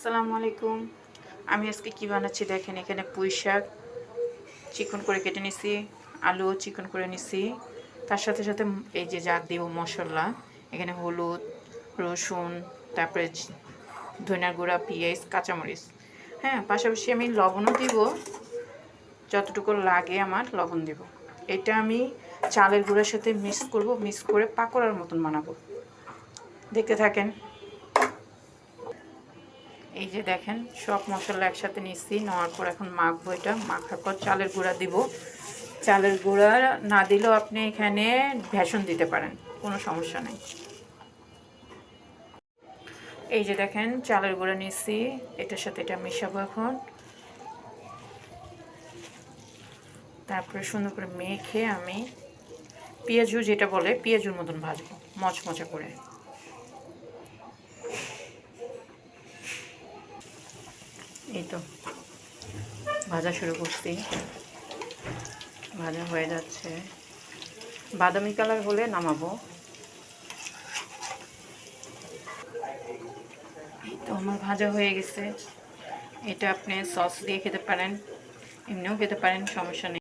আসসালামু আলাইকুম। আমি আজকে কি বানাচ্ছি দেখেন, এখানে পুঁই শাক চিকন করে কেটে নিছি, আলুও চিকন করে নিছি। তার সাথে সাথে এই যে যা দিব মশলা, এখানে হলুদ, রসুন, তারপরে ধনিয়ার গুঁড়া, পেঁয়াজ, কাঁচামরিচ। হ্যাঁ, পাশাপাশি আমি লবণও দিব, যতটুকু লাগে আমার লবণ দিব। এটা আমি চালের গুঁড়ার সাথে মিক্স করব, মিক্স করে পাকোড়ার মতন বানাবো। দেখতে থাকেন। এই যে দেখেন, সব মশলা একসাথে নিচ্ছি, নেওয়ার পর এখন মাখবো। এটা মাখার পর চালের গুঁড়া দিব। চালের গুঁড়া না দিলেও আপনি এখানে ভেষণ দিতে পারেন, কোনো সমস্যা নেই। এই যে দেখেন, চালের গুঁড়া নিচ্ছি, এটার সাথে এটা মেশাবো এখন। তারপরে সুন্দর করে মেখে আমি পেঁয়াজু, যেটা বলে পেঁয়াজুর মতন ভাজবো মচমচা করে। এই তো ভাজা শুরু করছি, ভাজা হয়ে যাচ্ছে। বাদামি কালার হলে নামাবো। এই তো আমার ভাজা হয়ে গেছে। এটা আপনি সস দিয়ে খেতে পারেন, এমনিও খেতে পারেন, সমস্যা নেই।